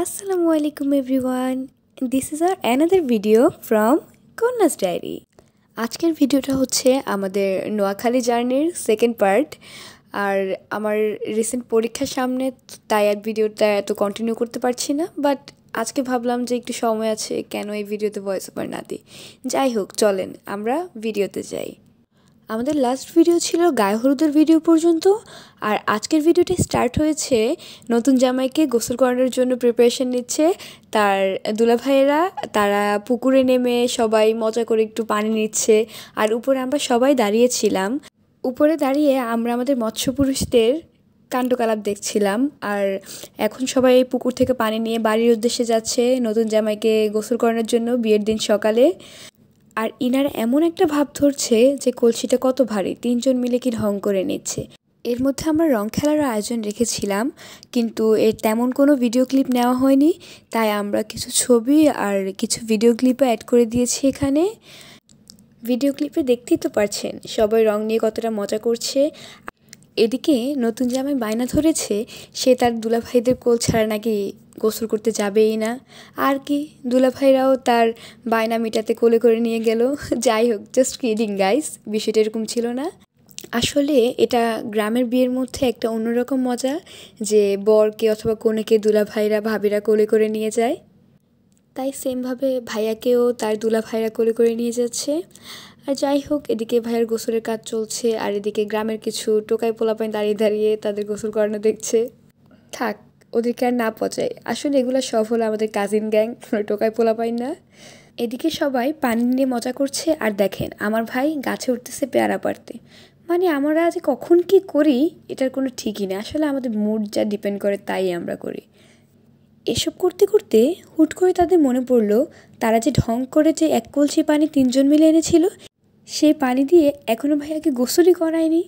Assalamu alaikum everyone. This is our another video from Konna's Diary. আজকের ভিডিওটা হচ্ছে আমাদের নোয়াখালী জার্নির সেকেন্ড পার্ট। আর আমার রিসেন্ট পরীক্ষার সামনে তাই আর ভিডিওটা এত কন্টিনিউ করতে পারছি না, বাট আজকে ভাবলাম যে একটু সময় আছে, কেন এই ভিডিওতে ভয়েস ওভার না দিই। যাই হোক, চলেন আমরা ভিডিওতে যাই। আমাদের লাস্ট ভিডিও ছিল গায়ে হলুদের ভিডিও পর্যন্ত, আর আজকের ভিডিওটি স্টার্ট হয়েছে নতুন জামাইকে গোসল করানোর জন্য প্রিপারেশন নিচ্ছে তার দুলাভাইয়েরা। তারা পুকুরে নেমে সবাই মজা করে একটু পানি নিচ্ছে, আর উপরে আমরা সবাই দাঁড়িয়েছিলাম। উপরে দাঁড়িয়ে আমরা আমাদের মৎস্য পুরুষদের কাণ্ডকলাপ দেখছিলাম। আর এখন সবাই পুকুর থেকে পানি নিয়ে বাড়ির উদ্দেশ্যে যাচ্ছে নতুন জামাইকে গোসল করানোর জন্য বিয়ের দিন সকালে। আর ইনার এমন একটা ভাব ধরছে যে কলসিটা কত ভারী, তিনজন মিলে কি ঢং করে নিচ্ছে। এর মধ্যে আমরা রং খেলার আয়োজন রেখেছিলাম, কিন্তু এর তেমন কোনো ভিডিও ক্লিপ নেওয়া হয়নি, তাই আমরা কিছু ছবি আর কিছু ভিডিও ক্লিপও অ্যাড করে দিয়েছি এখানে। ভিডিও ক্লিপে দেখতেই তো পারছেন সবাই রং নিয়ে কতটা মজা করছে। এদিকে নতুন জামাই বায়না ধরেছে সে তার দুলাভাইদের কোল ছাড়া নাকি গোসল করতে যাবেই না। আর কি, দুলাভাইরাও তার বায়না মেটাতে কোলে করে নিয়ে গেল। যাই হোক, জাস্ট কিডিং গাইস, বিষয়টা এরকম ছিল না। আসলে এটা গ্রামের বিয়ের মধ্যে একটা অন্যরকম মজা, যে বরকে অথবা কনেকে দুলাভাইরা ভাবিরা কোলে করে নিয়ে যায়। তাই সেমভাবে ভাইয়াকেও তার দুলাভাইরা কোলে করে নিয়ে যাচ্ছে। আর যাই হোক, এদিকে ভাইয়ের গোসলের কাজ চলছে, আর এদিকে গ্রামের কিছু টোকাই পোলাপাইন দাঁড়িয়ে দাঁড়িয়ে তাদের গোসল করানো দেখছে। থাক, ওদেরকে আর না পচায়, আসলে এগুলো সব হলো আমাদের কাজিন গ্যাং, টোকাই পোলাপাইন না। এদিকে সবাই পানি নিয়ে মজা করছে, আর দেখেন আমার ভাই গাছে উঠতেছে পেয়ারা পাড়তে। মানে আমরা আজ কখন কি করি এটার কোনো ঠিকই নেই, আসলে আমাদের মুড যা ডিপেন্ড করে তাই আমরা করি। এসব করতে করতে হুট করে তাদের মনে পড়লো তারা যে ঢং করে যে এক কলসি পানি তিনজন মিলে এনেছিল, সেই পানি দিয়ে এখনও ভাইয়াকে গোসলই করায়নি।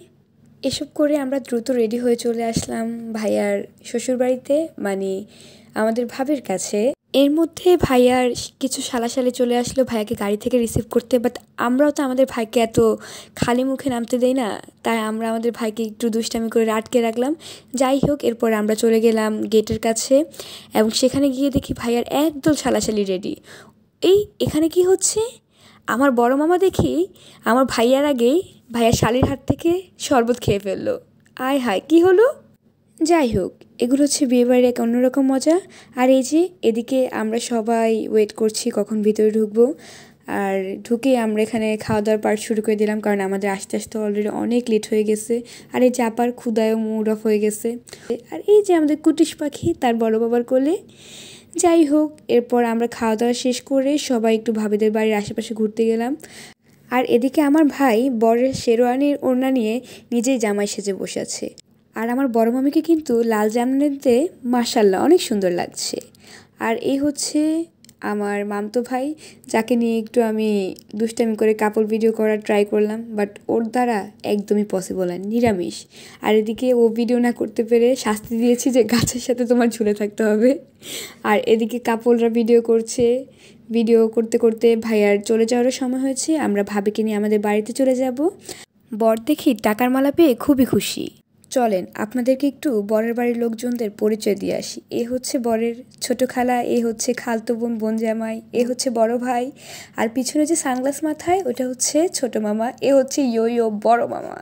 এসব করে আমরা দ্রুত রেডি হয়ে চলে আসলাম ভাইয়ার শ্বশুরবাড়িতে, মানে আমাদের ভাবির কাছে। এর মধ্যে ভাইয়ার কিছু শালাশালি চলে আসলো ভাইয়াকে গাড়ি থেকে রিসিভ করতে, বাট আমরাও তো আমাদের ভাইকে এত খালি মুখে নামতে দেই না, তাই আমরা আমাদের ভাইকে একটু দুষ্টামি করে আটকে রাখলাম। যাই হোক, এরপর আমরা চলে গেলাম গেটের কাছে, এবং সেখানে গিয়ে দেখি ভাইয়ার একদল শালাশালি রেডি। এখানে কি হচ্ছে, আমার বড় মামা দেখি আমার ভাইয়ার আগেই ভাইয়ার শালির হাত থেকে শরবত খেয়ে ফেললো। আয় হায়, কি হলো! যাই হোক, এগুলো হচ্ছে বিয়েবাড়ির এক অন্যরকম মজা। আর এই যে এদিকে আমরা সবাই ওয়েট করছি কখন ভিতরে ঢুকবো, আর ঢুকে আমরা এখানে খাওয়া দাওয়ার পার্ট শুরু করে দিলাম, কারণ আমাদের আস্তে আস্তে অলরেডি অনেক লেট হয়ে গেছে। আর এই চাপার ক্ষুদায়ও মুড অফ হয়ে গেছে। আর এই যে আমাদের কুটিশ পাখি তার বড় বাবার কোলে। যাই হোক, এরপর আমরা খাওয়া দাওয়া শেষ করে সবাই একটু ভাবিদের বাড়ির আশেপাশে ঘুরতে গেলাম। আর এদিকে আমার ভাই বরের শেরওয়ানির ওড়না নিয়ে নিজেই জামাই সেজে বসে আছে। আর আমার বড় মামিকে কিন্তু লাল জামনেতে মাশাল্লাহ অনেক সুন্দর লাগছে। আর এই হচ্ছে আমার মামতো ভাই, যাকে নিয়ে একটু আমি দুষ্টামি করে কাপড় ভিডিও করার ট্রাই করলাম, বাট ওর দ্বারা একদমই পসিবল না, নিরামিষ। আর এদিকে ও ভিডিও না করতে পেরে শাস্তি দিয়েছি যে গাছের সাথে তোমার ঝুলে থাকতে হবে। আর এদিকে কাপড়রা ভিডিও করছে। ভিডিও করতে করতে ভাইয়ার চলে যাওয়ারও সময় হয়েছে, আমরা ভাবিকে নিয়ে আমাদের বাড়িতে চলে যাব। বর দেখি টাকার মালা পেয়ে খুবই খুশি। চলেন আপনাদেরকে একটু বরের বাড়ির লোকজনদের পরিচয় দিয়ে আসি। এ হচ্ছে বরের ছোট খালা, এ হচ্ছে খালতো বোন, বোন জামাই, এ হচ্ছে বড় ভাই, আর পিছনে যে সানগ্লাস মাথায় ওটা হচ্ছে ছোট মামা, এ হচ্ছে ইয়ো বড় মামা।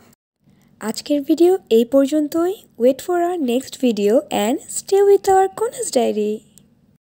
আজকের ভিডিও এই পর্যন্তই। Wait for our next video and stay with our কোনাস ডায়েরি।